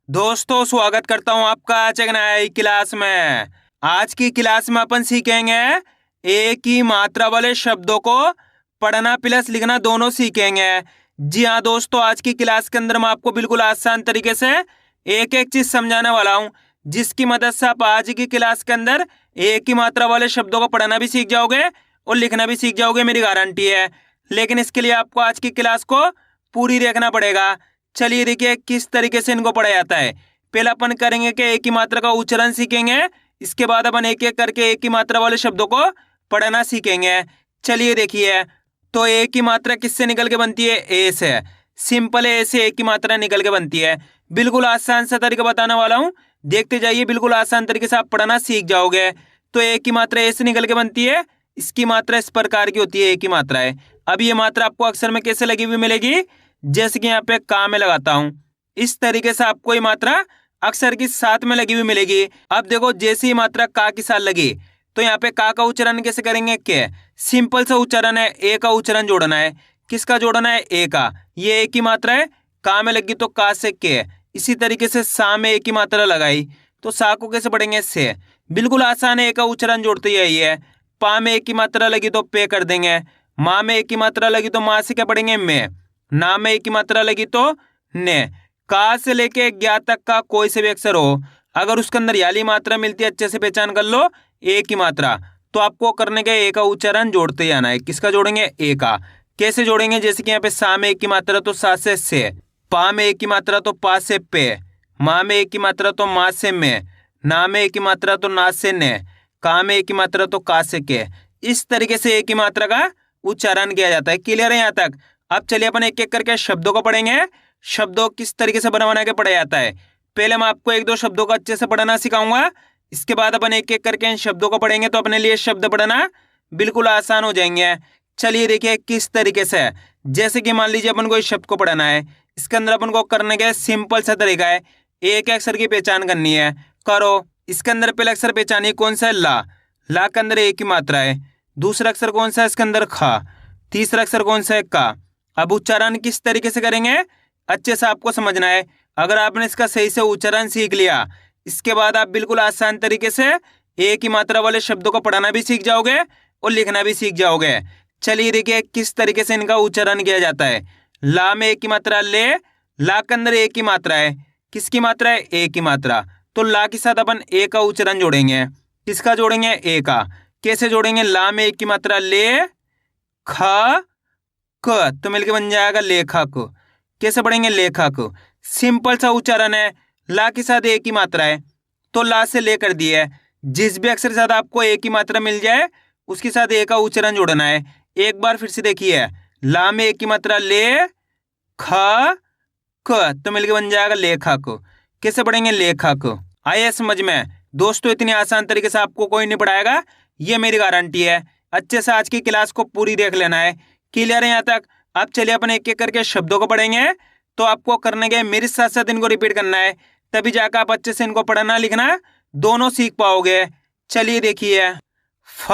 दोस्तों स्वागत करता हूं आपका आज एक नई क्लास में। आज की क्लास में अपन सीखेंगे एक ही मात्रा वाले शब्दों को पढ़ना प्लस लिखना दोनों सीखेंगे। जी हाँ दोस्तों, आज की क्लास के अंदर मैं आपको बिल्कुल आसान तरीके से एक एक चीज समझाने वाला हूं, जिसकी मदद से आप आज की क्लास के अंदर एक ही मात्रा वाले शब्दों को पढ़ना भी सीख जाओगे और लिखना भी सीख जाओगे, मेरी गारंटी है। लेकिन इसके लिए आपको आज की क्लास को पूरी देखना पड़ेगा। चलिए देखिए किस तरीके से इनको पढ़ा जाता है। पहले अपन करेंगे कि एक ही मात्रा का उच्चारण सीखेंगे, इसके बाद अपन एक एक करके एक ही मात्रा वाले शब्दों को पढ़ना सीखेंगे। चलिए देखिए, तो एक ही मात्रा किससे निकल के बनती है? ए से। सिंपल है, ए से एक ही मात्रा निकल के बनती है। बिल्कुल आसान सा तरीका बताने वाला हूँ, देखते जाइए, बिल्कुल आसान तरीके से आप पढ़ना सीख जाओगे। तो एक ही मात्रा ए से निकल के बनती है, इसकी मात्रा इस प्रकार की होती है, एक ही मात्रा है। अब ये मात्रा आपको अक्षर में कैसे लगी हुई मिलेगी? जैसे कि यहाँ पे का में लगाता हूं, इस तरीके से आपको ये मात्रा अक्षर के साथ में लगी हुई मिलेगी। अब देखो, जैसे ही मात्रा का के साथ लगी तो यहाँ पे का उच्चारण कैसे करेंगे? के। सिंपल सा उच्चारण है, ए का उच्चारण जोड़ना है। किसका जोड़ना है? ए का। ये एक ही मात्रा है, का में लगी तो का से के। इसी तरीके से सा में एक ही मात्रा लगाई तो सा को कैसे पढ़ेंगे? से। बिल्कुल आसान है, ए का उच्चारण जोड़ते ही यही है। पा में एक ही मात्रा लगी तो पे कर देंगे। माँ में एक ही मात्रा लगी तो माँ से क्या पढ़ेंगे? में। ना में एक ही मात्रा लगी तो ने। का से लेके ज्ञा तक का कोई से भी अक्षर हो, अगर उसके अंदर याली मात्रा मिलती है, अच्छे से पहचान कर लो, एक ही मात्रा, तो आपको करने के ए का उच्चारण जोड़ते ही आना है। किसका जोड़ेंगे? ए का। कैसे जोड़ेंगे? जैसे कि यहाँ पे सा में एक ही मात्रा तो सा से। पा में एक ही मात्रा तो पा से पे। माँ में एक ही मात्रा तो माँ से में। ना में एक ही मात्रा तो ना से ने। का में एक ही मात्रा तो का से के। इस तरीके से एक ही मात्रा का उच्चारण किया जाता है। क्लियर है यहाँ तक? अब चलिए अपन एक एक करके शब्दों को पढ़ेंगे। शब्दों किस तरीके से बना के पढ़ा जाता है, पहले मैं आपको एक दो शब्दों को अच्छे से पढ़ना सिखाऊंगा, इसके बाद अपन एक एक करके इन शब्दों को पढ़ेंगे तो अपने लिए शब्द पढ़ना बिल्कुल आसान हो जाएंगे। चलिए देखिए किस तरीके से। जैसे कि मान लीजिए अपन को इस शब्द को पढ़ना है, इसके अंदर अपन को करने का सिंपल सा तरीका है, एक अक्षर की पहचान करनी है। करो। इसके अंदर पहला अक्षर पहचानिए कौन सा है? ला। ला के अंदर एक ही मात्रा है। दूसरा अक्षर कौन सा है इसके अंदर? खा। तीसरा अक्षर कौन सा है? का। अब उच्चारण किस तरीके से करेंगे अच्छे से आपको समझना है। अगर आपने इसका सही से उच्चारण सीख लिया, इसके बाद आप बिल्कुल आसान तरीके से एक ही मात्रा वाले शब्दों को पढ़ना भी सीख जाओगे और लिखना भी सीख जाओगे। चलिए देखिए किस तरीके से इनका उच्चारण किया जाता है। ला में एक ही मात्रा ले। ला के अंदर एक ही मात्रा है। किसकी मात्रा है? एक ही मात्रा। तो ला के साथ अपन ए का उच्चारण जोड़ेंगे। किसका जोड़ेंगे? ए का। कैसे जोड़ेंगे? ला में एक ही मात्रा ले, खा, क, तो मिलके बन जाएगा लेखक। कैसे पढ़ेंगे? लेखक। सिंपल सा उच्चारण है, ला के साथ एक ही मात्रा है तो ला से ले कर दिया है। जिस भी अक्षर के साथ आपको एक ही मात्रा मिल जाए उसके साथ ए का उच्चारण जोड़ना है। एक बार फिर से देखिए, ला में एक ही मात्रा ले, ख, क, तो मिलके बन जाएगा लेखक। कैसे पढ़ेंगे? लेखक। आया समझ में? दोस्तों इतनी आसान तरीके से आपको कोई नहीं पढ़ाएगा, ये मेरी गारंटी है। अच्छे से आज की क्लास को पूरी देख लेना है। क्लियर है यहाँ तक? अब चलिए अपन एक एक करके शब्दों को पढ़ेंगे। तो आपको करने के मेरे साथ साथ इनको रिपीट करना है, तभी जाकर आप अच्छे से इनको पढ़ना लिखना दोनों सीख पाओगे। चलिए देखिए, फ,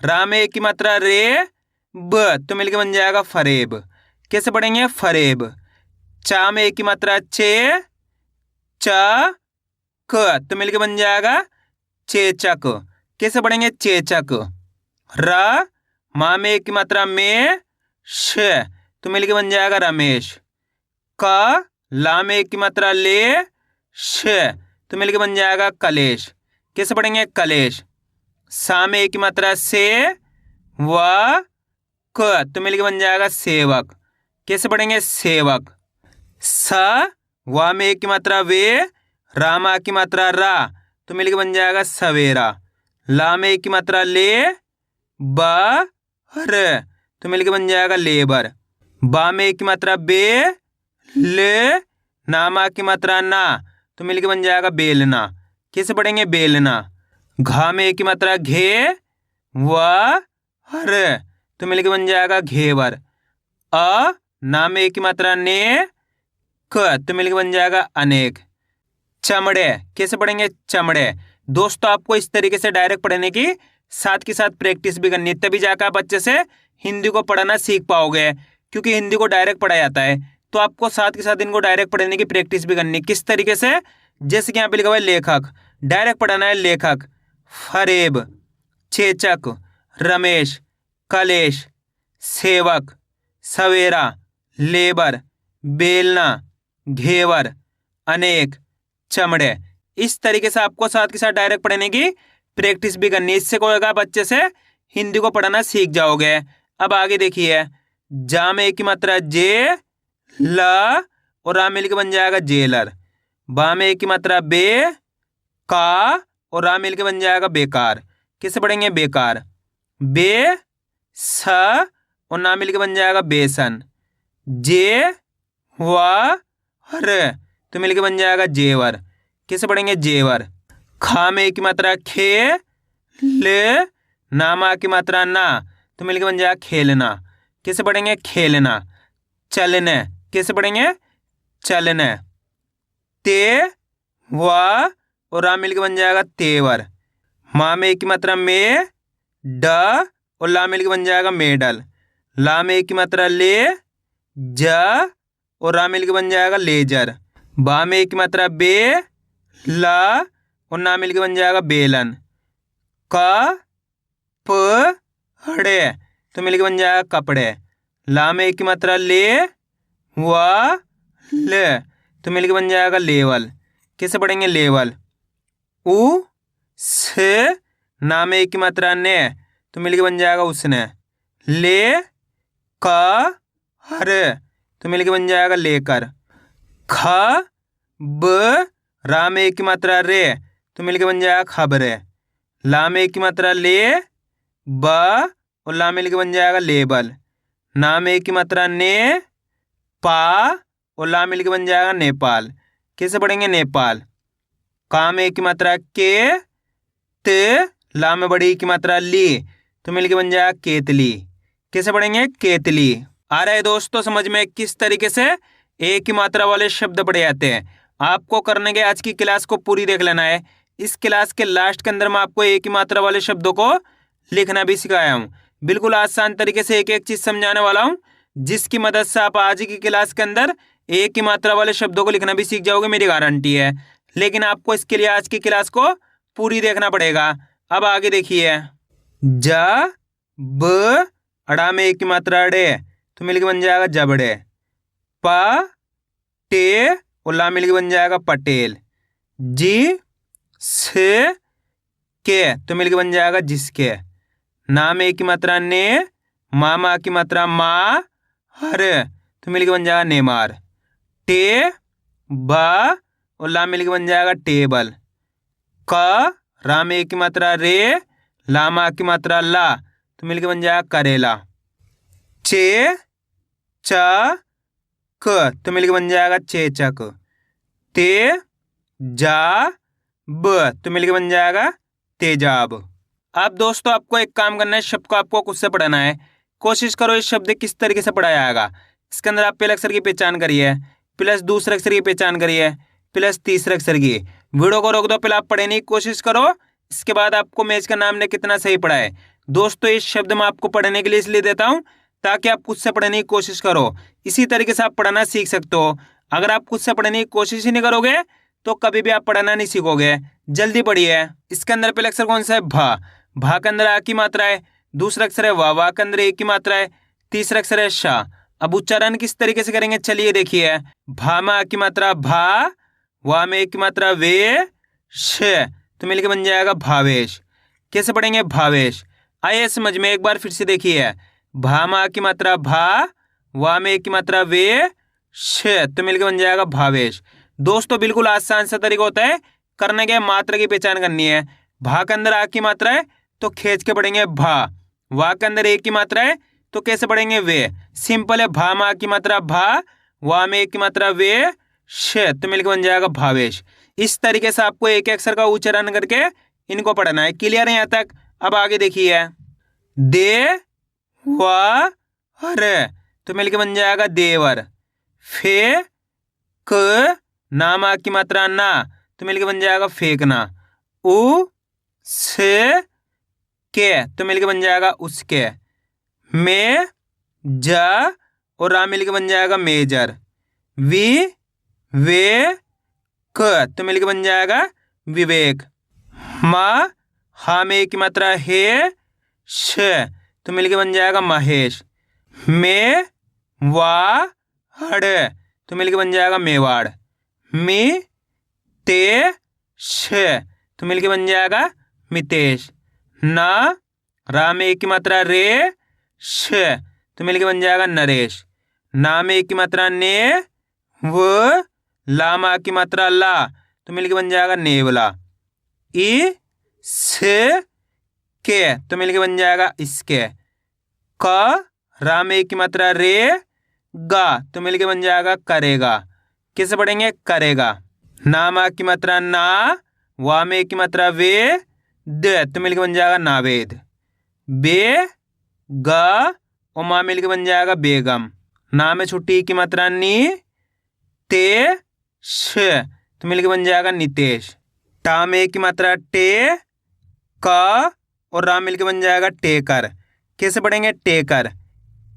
रा में एक ही मात्रा रे, ब, तो मिलके बन जाएगा फरेब। कैसे पढ़ेंगे? फरेब। चा में एक ही मात्रा चे, च, क, तो मिलके बन जाएगा चेचक। कैसे पढ़ेंगे? चेचक। र, माँ में एक ही मात्रा में, श, तो मिलके बन जाएगा रमेश। क, ला में एक की मात्रा ले, श, तो मिलके बन जाएगा कलेश। कैसे पढ़ेंगे? कलेश। सा में एक की मात्रा से, व, क, तो मिलके बन जाएगा सेवक। कैसे पढ़ेंगे? सेवक। स, व में एक की मात्रा वे, रामा की मात्रा रा, तो मिलके बन जाएगा सवेरा। ला में एक की मात्रा ले, ब, र, तो मिलके बन जाएगा लेबर। बा में एक की मात्रा बे, ले, नामा की मात्रा ना, तो मिलके बन जाएगा बेलना। कैसे पढ़ेंगे? बेलना। घा में एक की मात्रा घे, व, र, तो मिलके बन जाएगा घेवर। अ, ना में एक की मात्रा ने, क, तो मिलके बन जाएगा अनेक। चमड़े। कैसे पढ़ेंगे? चमड़े। दोस्तों आपको इस तरीके से डायरेक्ट पढ़ने की साथ के साथ प्रैक्टिस भी करनी है, तभी जाकर आप अच्छे से हिंदी को पढ़ना सीख पाओगे, क्योंकि हिंदी को डायरेक्ट पढ़ा जाता है। तो आपको साथ के साथ इनको डायरेक्ट पढ़ने की प्रैक्टिस भी करनी है। किस तरीके से? जैसे कि यहाँ पे लिखा हुआ है लेखक, डायरेक्ट पढ़ना है लेखक। फरेब, चेचक, रमेश, कलेश, सेवक, सवेरा, लेबर, बेलना, घेवर, अनेक, चमड़े। इस तरीके से आपको साथ के साथ डायरेक्ट पढ़ने की प्रैक्टिस भी करनी है। इससे क्या होगा, बच्चे से हिंदी को पढ़ना सीख जाओगे। अब आगे देखिए, जा में एक की मात्रा जे, ल और रा मिल के बन जाएगा जेलर। बा में एक की मात्रा बे, का और रा मिल के बन जाएगा बेकार। किससे पढ़ेंगे? बेकार। बे, स और ना मिल के बन जाएगा बेसन। जे, वा, हर तो मिल के बन जाएगा जेवर। किसे पढ़ेंगे? जेवर। खा में एक की मात्रा खे, ले, नामा की मात्रा ना तो मिल के बन जाएगा खेलना। किसे पढ़ेंगे? खेलना। चलने, किसे पढ़ेंगे? चलने। ते, वा और रा मिल के बन जाएगा तेवर। माँ में एक की मात्रा में, ड और ला मिल के बन जाएगा मेडल। ला में एक की मात्रा ले, ज और रा मिल के बन जाएगा लेजर। बा में एक की मात्रा बे, ला और ना मिल के बन जाएगा बेलन। क, प, हड़े तो मिल के बन जाएगा कपड़े। ला में एक की मात्रा ले, वा, ले तो मिल के बन जाएगा लेवल। किसे पढ़ेंगे? लेवल। उ, से ना में एक की मात्रा ने तो मिल के बन जाएगा उसने। ले, क, हर तो मिल के बन जाएगा लेकर। ख, ब रा में एक की मात्रा रे तो मिल के बन जाएगा खबरे। ला में एक की मात्रा ले, ब और ला मिल के बन जाएगा लेबल। ना में एक की मात्रा ने, पा और ला मिल के बन जाएगा नेपाल। कैसे पढ़ेंगे? नेपाल। का में एक की मात्रा के, ते ला में बड़ी की मात्रा ली तो मिल के बन जाएगा केतली। कैसे पढ़ेंगे? केतली। आ रहा है दोस्तों समझ में किस तरीके से एक ही मात्रा वाले शब्द पढ़े जाते हैं? आपको करने के आज की क्लास को पूरी देख लेना है। इस क्लास के लास्ट के अंदर मैं आपको एक ही मात्रा वाले शब्दों को लिखना भी सिखाया हूँ। बिल्कुल आसान तरीके से एक एक चीज समझाने वाला हूँ, जिसकी मदद से आप आज की क्लास के अंदर एक ही मात्रा वाले शब्दों को लिखना भी सीख जाओगे, मेरी गारंटी है। लेकिन आपको इसके लिए आज की क्लास को पूरी देखना पड़ेगा। अब आगे देखिए, ज, ब अड़ा में एक की मात्रा अड़े तो मिलके बन जाएगा जबड़े। प, टे और ला मिलके बन जाएगा पटेल। जी, से, के तो मिलके बन जाएगा जिसके। ना में एक की मात्रा ने, मामा की मात्रा माँ, हर तो मिलके बन जाएगा नेमार। टे, बा और ला मिलके बन जाएगा टेबल। क, रा में एक की मात्रा रे, लामा की मात्रा ला तो मिलके बन जाएगा करेला। चे, च, क तो मिलके बन जाएगा चेचक। ते, जा, ब तो मिलके बन जाएगा तेजाब। अब दोस्तों आपको एक काम करना है, शब्द को आपको खुद से पढ़ना है। कोशिश करो इस शब्द किस तरीके से पढ़ा जाएगा। इसके अंदर आप पहले अक्षर की पहचान करिए, प्लस दूसरे अक्षर की पहचान करिए, प्लस तीसरे अक्षर की। वीडियो को रोक दो, पहले आप पढ़ने की कोशिश करो, इसके बाद आपको मैच का नाम ने कितना सही पढ़ा है। दोस्तों इस शब्द में आपको पढ़ने के लिए इसलिए देता हूँ ताकि आप खुद से पढ़ने की कोशिश करो। इसी तरीके से आप पढ़ना सीख सकते हो। अगर आप खुद से पढ़ने की कोशिश ही नहीं करोगे तो कभी भी आप पढ़ना नहीं सीखोगे। जल्दी पढ़िए। इसके अंदर पहले अक्षर कौन सा है? भा। भा के अंदर आ की मात्रा है, दूसरा अक्षर है वाह के अंदर एक की मात्रा है, तीसरा अक्षर है शाह। अब उच्चारण किस तरीके से करेंगे चलिए देखिए। भा में आ की मात्रा भा, वाह में एक की मात्रा वे, श तो मिलके बन जाएगा भावेश। कैसे पढ़ेंगे? भावेश। आइए समझ में, एक बार फिर से देखिए। भा में आ की मात्रा भा, वाह में एक की मात्रा वे, श तो मिलके बन जाएगा भावेश। दोस्तों बिल्कुल आसान सा तरीका होता है करने के, मात्रा की पहचान करनी है। भा के अंदर आ की मात्रा है तो खींच के पढ़ेंगे भा। वाह के अंदर एक की मात्रा है तो कैसे पढ़ेंगे? वे। सिंपल है। भा में आ की मात्रा भा, वाह में एक की मात्रा वे, श तो मिलकर बन जाएगा भावेश। इस तरीके से आपको एक एक अक्षर का उच्चारण करके इनको पढ़ना है। क्लियर है यहाँ तक? अब आगे देखिए। दे, वा, हर तो मिलकर बन जाएगा देवर। फे, क नामा की मात्रा ना तो मिलके बन जाएगा फेंकना। उ, से, के तो मिलके बन जाएगा उसके। में, जा और रा मिलके बन जाएगा मेजर। वि वे क तो मिलके बन जाएगा विवेक। मा हा में की मात्रा हे श तो मिलके बन जाएगा महेश। मे वा हड़ तो मिलके बन जाएगा मेवाड़। मी ते श तो मिलके बन जाएगा मितेश। ना रा में की मात्रा रे श तो मिलके बन जाएगा नरेश। ना में की मात्रा ने व ला मा की मात्रा ला तो मिलके बन जाएगा नेवला। ई से के तो मिलके बन जाएगा इसके। क रा में की मात्रा रे गा तो मिलके बन जाएगा करेगा। कैसे पढ़ेंगे? करेगा। ना मा की मात्रा ना वा में की मात्रा वे द तो मिलके बन जाएगा नावेद। बे ग और माँ मिलके बन जाएगा बेगम। ना में छुट्टी की मात्रा नी ते श तो मिलके बन जाएगा नितेश। टा में की मात्रा टे का और रा मिलके बन जाएगा टेकर। कैसे पढ़ेंगे? टेकर।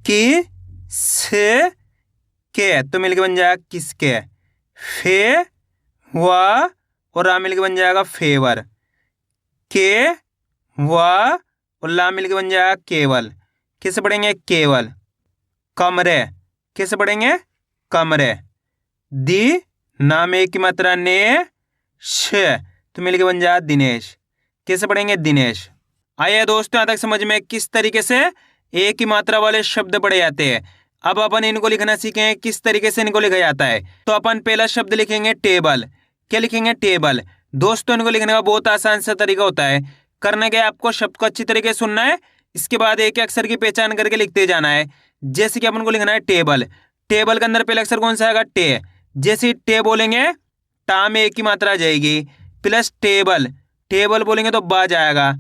की से के तो मिलके बन जाएगा किसके। फे वा और रा मिलके बन जाएगा फेवर। के वा और ला मिलके बन जाएगा केवल। कैसे पढ़ेंगे? केवल। कमरे। कैसे पढ़ेंगे? कमरे। दी ना में की मात्रा ने श तो मिलके बन जाएगा दिनेश। कैसे पढ़ेंगे? दिनेश। आइए दोस्तों, यहाँ तक समझ में किस तरीके से एक ही मात्रा वाले शब्द पढ़े जाते हैं। अब अपन इनको लिखना सीखेंगे किस तरीके से इनको लिखा जाता है। तो अपन पहला शब्द लिखेंगे टेबल। क्या लिखेंगे? टेबल। दोस्तों, इनको लिखने का बहुत आसान सा तरीका होता है। करने के आपको शब्द को अच्छी तरीके से सुनना है, इसके बाद एक अक्षर की पहचान करके लिखते जाना है। जैसे कि अपन को लिखना है टेबल। टेबल के अंदर पहला अक्षर कौन सा आएगा? टे। जैसे टे बोलेंगे टा में एक ही मात्रा आ जाएगी प्लस टेबल। टेबल बोलेंगे तो बा जाएगा।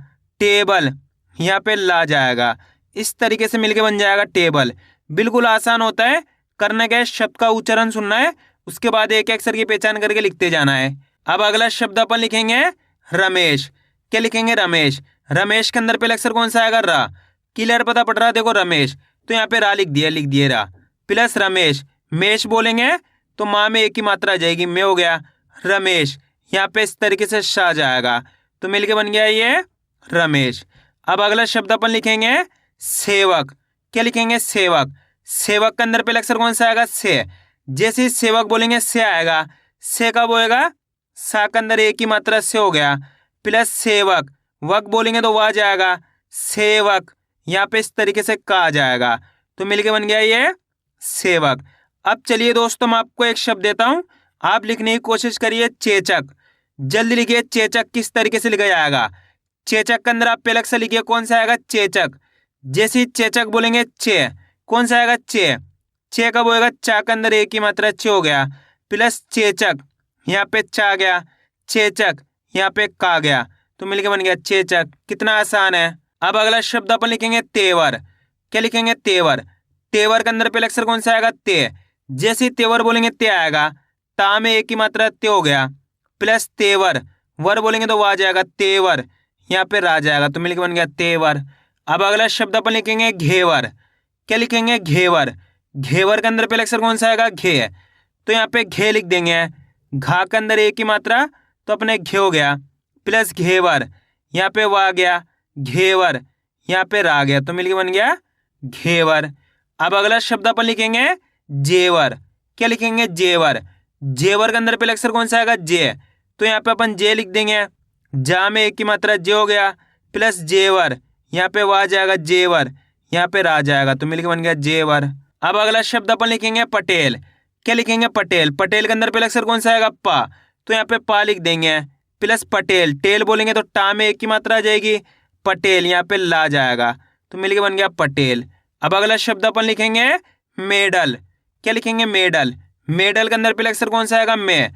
टेबल यहाँ पे ला जाएगा। इस तरीके से मिलके बन जाएगा टेबल। बिल्कुल आसान होता है। करने के शब्द का उच्चारण सुनना है, उसके बाद एक अक्षर की पहचान करके लिखते जाना है। अब अगला शब्द अपन लिखेंगे रमेश। क्या लिखेंगे? रमेश। रमेश के अंदर पहला अक्षर कौन सा आएगा? रा। क्लियर पता पड़ रहा है? देखो रमेश तो यहाँ पे रा लिख दिए रा प्लस रमेश। मेष बोलेंगे तो माँ में एक ही मात्रा आ जाएगी, में हो गया रमेश। यहाँ पे इस तरीके से शाह जाएगा तो मिलके बन गया ये रमेश। अब अगला शब्द अपन लिखेंगे सेवक। क्या लिखेंगे? सेवक। सेवक के अंदर पहला अक्षर कौन सा आएगा? से। जैसे ही सेवक बोलेंगे से आएगा। से कब होएगा? सा के अंदर एक ही मात्रा से हो गया प्लस सेवक। वक बोलेंगे तो वह जाएगा सेवक। यहाँ पे इस तरीके से का आ जाएगा तो मिलके बन गया ये सेवक। अब चलिए दोस्तों, मैं आपको एक शब्द देता हूं, आप लिखने की कोशिश करिए चेचक। जल्दी लिखिए चेचक किस तरीके से लिखा जाएगा। चेचक के अंदर आप पहले अक्षर लिखिए कौन सा आएगा? चेचक। जैसे ही चेचक बोलेंगे चे कौन सा आएगा? चे। चे कब होएगा? चा के अंदर एक ही मात्रा चे हो गया प्लस चेचक। यहाँ पे चा आ गया चेचक, यहाँ पे का गया तो मिलके बन गया चेचक। कितना आसान है। अब अगला शब्द अपन लिखेंगे तेवर। क्या लिखेंगे? तेवर। तेवर के अंदर पहले अक्षर कौन सा आएगा? ते। जैसे तेवर बोलेंगे ते आएगा। ता में एक ही मात्रा ते हो गया प्लस तेवर। वर बोलेंगे तो वह जाएगा तेवर। यहाँ पे रा जाएगा तो मिलके बन गया तेवर। अब अगला शब्द अपन लिखेंगे घेवर। क्या लिखेंगे? घेवर। घेवर के अंदर पहले अक्षर कौन सा आएगा? घे। तो यहाँ पे घे लिख देंगे। घा के अंदर एक ही मात्रा तो अपने घे हो गया प्लस घेवर। यहाँ पे वाह गया घेवर। यहाँ पे रा गया तो मिलके बन गया घेवर। अब अगला शब्द अपन लिखेंगे जेवर। क्या लिखेंगे? जेवर। जेवर के अंदर पहले अक्षर कौन सा आएगा? जे। तो यहाँ पे अपन जे लिख देंगे। जा में एक ही मात्रा जे हो गया प्लस जेवर। यहाँ पे वाह जाएगा जेवर। यहाँ पे रा जाएगा तो मिलके बन गया जेवर। अब अगला शब्द अपन लिखेंगे पटेल। क्या लिखेंगे? पटेल। पटेल के अंदर पहले अक्षर कौन सा आएगा? पा। तो यहाँ पे पा लिख देंगे प्लस पटेल। टेल बोलेंगे तो टा में एक ही मात्रा आ जाएगी पटेल। यहाँ पे ला जाएगा तो मिलके बन गया पटेल। अब अगला शब्द अपन लिखेंगे मेडल। क्या लिखेंगे? मेडल। मेडल के अंदर पहले अक्षर कौन सा आएगा? में।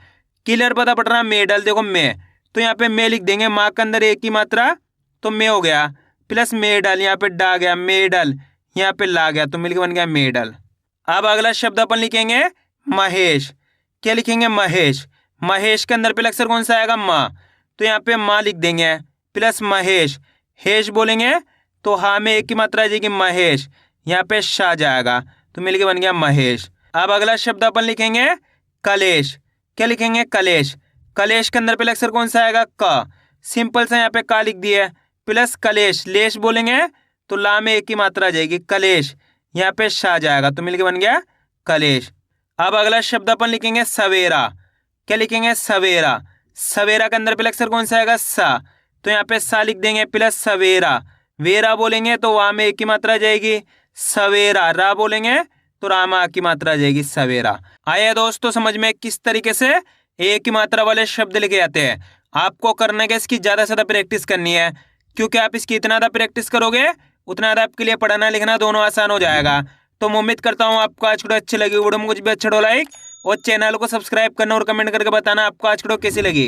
क्लियर पता पड़ रहा है? मेडल देखो में तो यहाँ पे में लिख देंगे। माँ के अंदर एक ही मात्रा तो में हो गया प्लस मेडल। यहाँ पे डा गया मेडल। यहाँ पे ला गया तो मिलके बन गया मेडल। अब अगला शब्द अपन लिखेंगे महेश। क्या लिखेंगे? महेश। महेश के अंदर पहले अक्षर कौन सा आएगा? माँ। तो यहाँ पे माँ लिख देंगे प्लस महेश। हेश बोलेंगे तो हा में एक ही मात्रा आ जाएगी महेश। यहाँ पे शाह जाएगा तो मिलके बन गया महेश। अब अगला शब्द अपन लिखेंगे कलेश। क्या लिखेंगे? कलेश। कलेश के अंदर पहला अक्षर कौन सा आएगा? क। सिंपल सा यहाँ पे का लिख दिया प्लस कलेश, लेश बोलेंगे तो ला में एक ही मात्रा आ जाएगी, कलेश। यहाँ पे शा जाएगा तो मिलके बन गया कलेश। अब अगला शब्द अपन लिखेंगे सवेरा। क्या लिखेंगे? सवेरा। सवेरा के अंदर पहला अक्षर कौन सा आएगा? सा, तो यहाँ पे सा लिख देंगे प्लस सवेरा। वेरा बोलेंगे तो वा में एक ही मात्रा आ जाएगी, सवेरा। रा बोलेंगे तो रा में आ की मात्रा आ जाएगी, सवेरा। आया दोस्तों समझ में किस तरीके से एक ही मात्रा वाले शब्द लिखे जाते हैं। आपको करने के इसकी ज़्यादा से ज़्यादा प्रैक्टिस करनी है, क्योंकि आप इसकी इतना ज़्यादा प्रैक्टिस करोगे उतना ज़्यादा आपके लिए पढ़ना लिखना दोनों आसान हो जाएगा। तो मैं उम्मीद करता हूँ आपको आज वीडियो अच्छी लगी। वीडियो में कुछ भी अच्छा हो लाइक और चैनल को सब्सक्राइब करना और कमेंट करके बताना आपको आज वीडियो कैसी लगी।